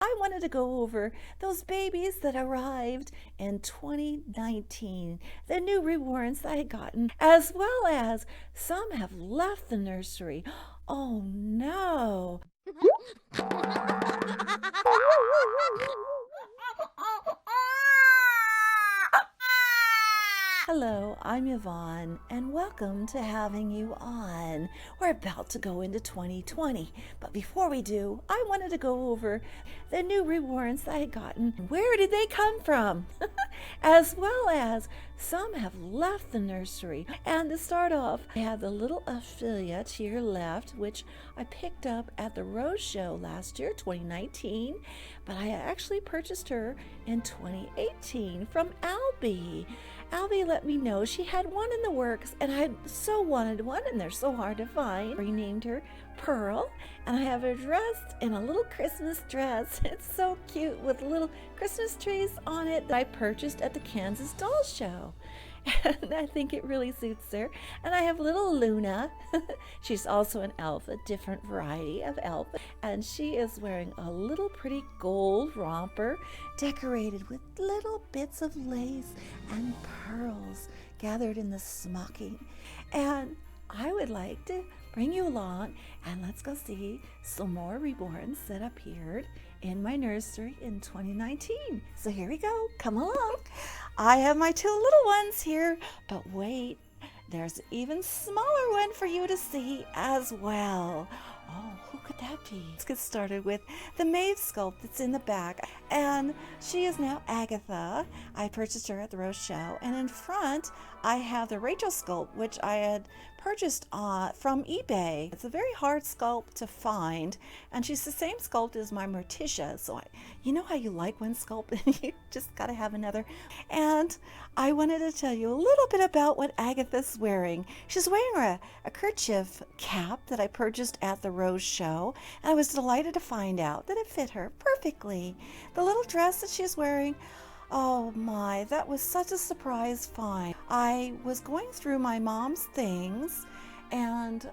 I wanted to go over those babies that arrived in 2019, the new reborns that I had gotten, as well as some have left the nursery. Oh no! Hello, I'm Yvonne, and welcome to Having You On. We're about to go into 2020, but before we do, I wanted to go over the new reborns that I had gotten. Where did they come from? As well as some have left the nursery. And to start off, I have the little Ophelia to your left, which I picked up at the Rose Show last year, 2019, but I actually purchased her in 2018 from Albie. Albie let me know she had one in the works, and I so wanted one, and they're so hard to find. We named her Pearl, and I have her dressed in a little Christmas dress. It's so cute with little Christmas trees on it that I purchased at the Kansas Doll Show. And I think it really suits her. And I have little Luna. She's also an elf, a different variety of elf. And she is wearing a little pretty gold romper decorated with little bits of lace and pearls gathered in the smocking. And I would like to bring you along and let's go see some more reborns that appeared in my nursery in 2019. So here we go. Come along. I have my two little ones here, but wait, there's an even smaller one for you to see as well. Oh, who could that be? Let's get started with the Maeve sculpt that's in the back. And she is now Agatha. I purchased her at the Rose Show. And in front, I have the Rachel sculpt, which I had purchased from eBay. It's a very hard sculpt to find. And she's the same sculpt as my Morticia. So you know how you like one sculpt and you just got to have another. And I wanted to tell you a little bit about what Agatha's wearing. She's wearing a kerchief cap that I purchased at the Rose Show. And I was delighted to find out that it fit her perfectly. The little dress that she's wearing, oh my, that was such a surprise find. I was going through my mom's things, and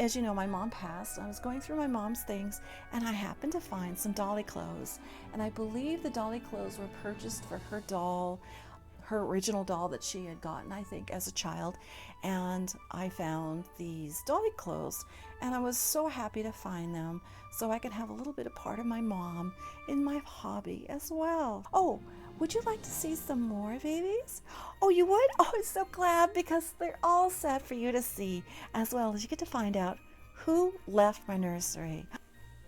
as you know, my mom passed. I was going through my mom's things, and I happened to find some dolly clothes. And I believe the dolly clothes were purchased for her doll, her original doll that she had gotten, I think, as a child. And I found these dolly clothes, and I was so happy to find them so I could have a little bit of part of my mom in my hobby as well. Oh, would you like to see some more babies? Oh, you would? Oh, I'm so glad, because they're all set for you to see, as well as you get to find out who left my nursery.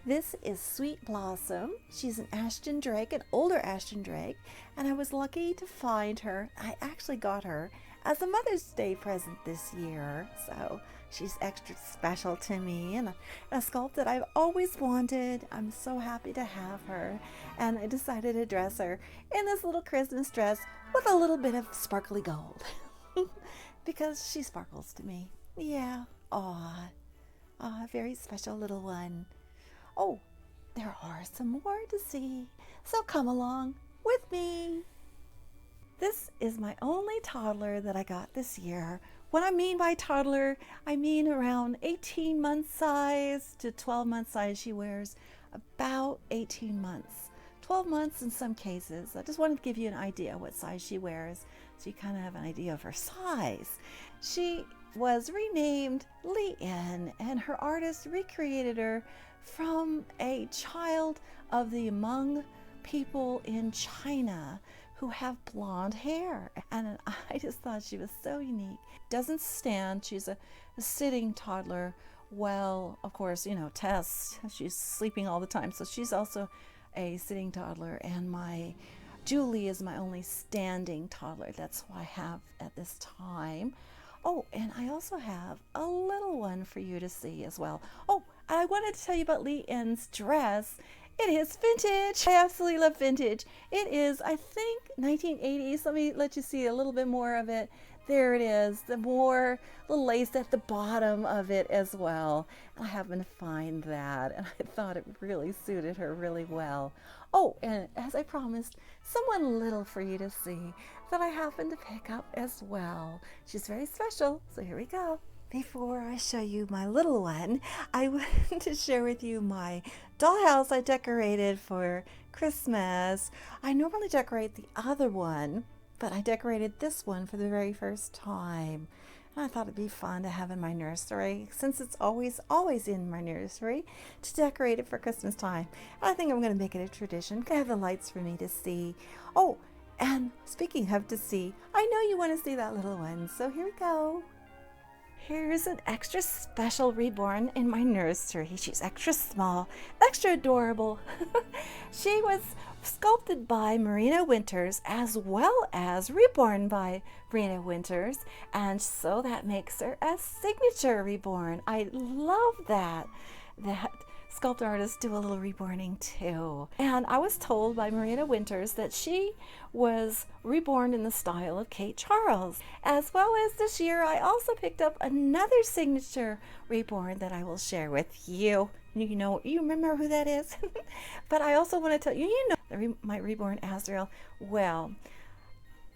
This is Sweet Blossom. She's an Ashton Drake, an older Ashton Drake, and I was lucky to find her. I actually got her as a Mother's Day present this year, so she's extra special to me, and a sculpt that I've always wanted. I'm so happy to have her, and I decided to dress her in this little Christmas dress with a little bit of sparkly gold because she sparkles to me. Yeah, aw, very special little one. Oh, there are some more to see, so come along with me. This is my only toddler that I got this year. What I mean by toddler, I mean around 18 month size to 12 month size. She wears about 18 months, 12 months in some cases. I just wanted to give you an idea what size she wears, so you kind of have an idea of her size. She was renamed Lien, and her artist recreated her from a child of the Hmong people in China who have blonde hair. And I just thought she was so unique. Doesn't stand. She's a sitting toddler. Well, of course, you know, Tess, she's sleeping all the time, so she's also a sitting toddler. And my Julie is my only standing toddler. That's what I have at this time. Oh, and I also have a little one for you to see as well. Oh, I wanted to tell you about Lien's dress. It is vintage. I absolutely love vintage. It is, I think, 1980s. Let me let you see a little bit more of it. There it is, the more little lace at the bottom of it as well. I happened to find that, and I thought it really suited her really well. Oh, and as I promised, someone little for you to see that I happened to pick up as well. She's very special, so here we go. Before I show you my little one, I wanted to share with you my dollhouse I decorated for Christmas. I normally decorate the other one, but I decorated this one for the very first time. And I thought it'd be fun to have in my nursery, since it's always in my nursery, to decorate it for Christmas time. And I think I'm going to make it a tradition. I have the lights for me to see. Oh, and speaking of to see, I know you want to see that little one, so here we go. Here's an extra special reborn in my nursery. She's extra small, extra adorable. She was sculpted by Marina Winters as well as reborn by Marina Winters, and so that makes her a signature reborn. I love that sculptor artists do a little reborning too. And I was told by Marina Winters that she was reborn in the style of Kate Charles. As well as this year, I also picked up another signature reborn that I will share with you. You remember who that is? But I also want to tell you, my reborn Azrael. Well,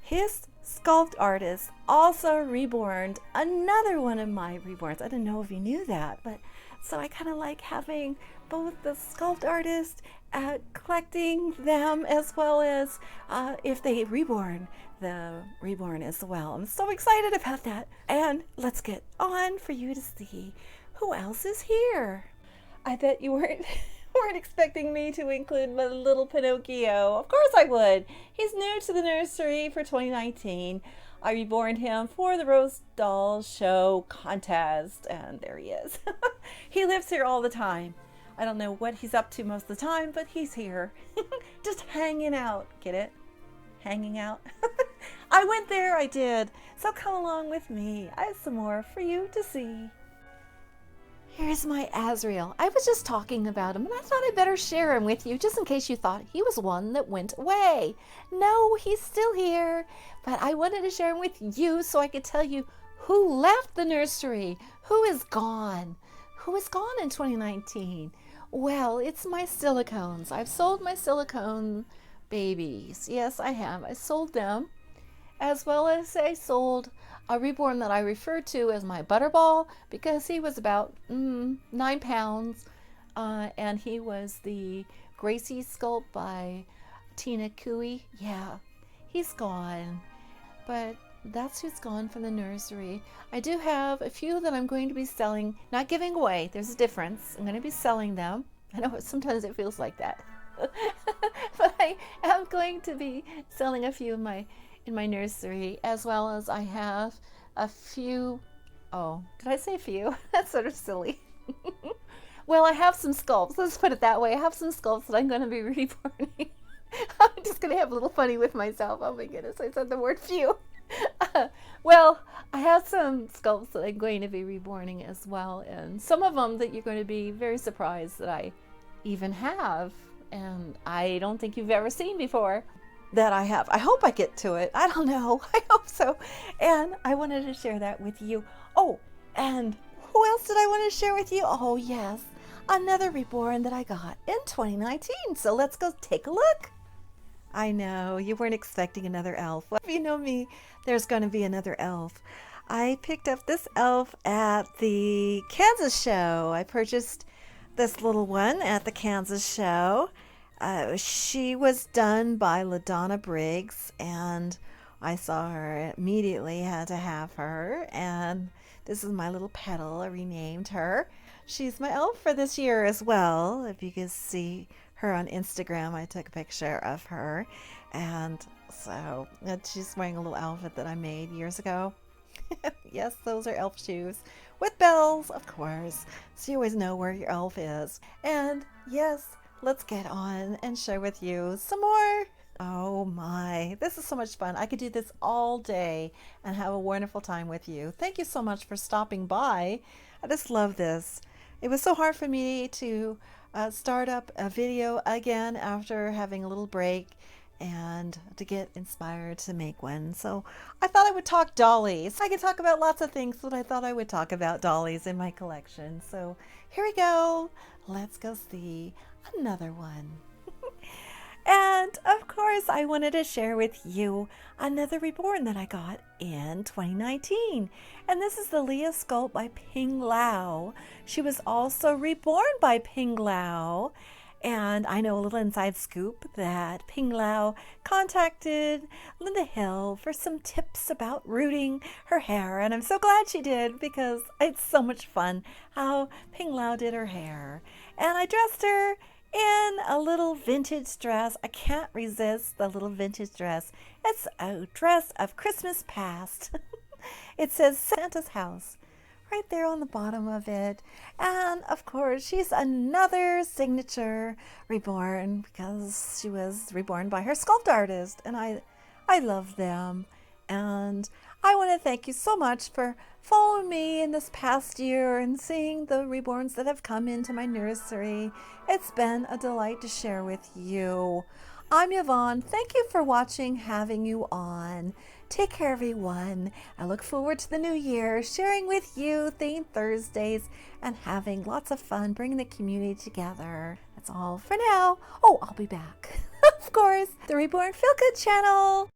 his sculpt artist also reborned another one of my reborns. I don't know if you knew that, but so I kind of like having both the sculpt artist collecting them, as well as if they reborn the reborn as well. I'm so excited about that. And let's get on for you to see who else is here. I bet you weren't expecting me to include my little Pinocchio. Of course I would. He's new to the nursery for 2019. I reborned him for the Rose Doll Show contest, and there he is. He lives here all the time. I don't know what he's up to most of the time, but he's here. Just hanging out. Get it? Hanging out. I went there, I did. So come along with me. I have some more for you to see. Here's my Azrael. I was just talking about him, and I thought I'd better share him with you, just in case you thought he was one that went away. No, he's still here, but I wanted to share him with you so I could tell you who left the nursery, who is gone in 2019. Well, it's my silicones. I've sold my silicone babies. Yes, I have. I sold them, as well as I sold a reborn that I refer to as my Butterball, because he was about 9 pounds, and he was the Gracie sculpt by Tina Cooey. Yeah, he's gone, but that's who's gone from the nursery. I do have a few that I'm going to be selling, not giving away. There's a difference. I'm going to be selling them. I know sometimes it feels like that, but I am going to be selling a few in my nursery, as well as I have a few. Oh, did I say a few? That's sort of silly. Well, I have some sculpts. Let's put it that way. I have some sculpts that I'm going to be reborning. I'm just going to have a little funny with myself. Oh my goodness, I said the word few. Well, I have some sculpts that I'm going to be reborning as well, and some of them that you're going to be very surprised that I even have, and I don't think you've ever seen before. That I have. I hope I get to it. I don't know. I hope so. And I wanted to share that with you. Oh, and who else did I want to share with you? Oh, yes. Another reborn that I got in 2019. So let's go take a look. I know you weren't expecting another elf. Well, if you know me, there's going to be another elf. I picked up this elf at the Kansas show. I purchased this little one at the Kansas show. She was done by LaDonna Briggs, and I saw her immediately, had to have her, and this is my little petal. I renamed her. She's my elf for this year as well. If you can see her on Instagram, I took a picture of her, and so she's wearing a little outfit that I made years ago. Yes, those are elf shoes with bells, of course, so you always know where your elf is. And yes, let's get on and share with you some more. Oh my, this is so much fun. I could do this all day and have a wonderful time with you. Thank you so much for stopping by. I just love this. It was so hard for me to start up a video again after having a little break and to get inspired to make one. So I thought I would talk dollies. I could talk about lots of things, but I thought I would talk about dollies in my collection. So here we go. Let's go see another one. And of course, course, I wanted to share with you another reborn that I got in 2019. And this is the Leah sculpt by Ping Lao. She was also reborn by Ping Lao. And I know a little inside scoop that Ping Lao contacted Linda Hill for some tips about rooting her hair. And I'm so glad she did because it's so much fun how Ping Lao did her hair. And I dressed her in a little vintage dress. I can't resist the little vintage dress. It's a dress of Christmas past. It says Santa's house right there on the bottom of it. And of course, she's another signature reborn because she was reborn by her sculpt artist. And I love them. And I want to thank you so much for following me in this past year and seeing the reborns that have come into my nursery. It's been a delight to share with you. I'm Yvonne. Thank you for watching, having you on. Take care, everyone. I look forward to the new year, sharing with you Theme Thursdays and having lots of fun, bringing the community together. That's all for now. Oh, I'll be back. Of course, the Reborn Feel Good channel.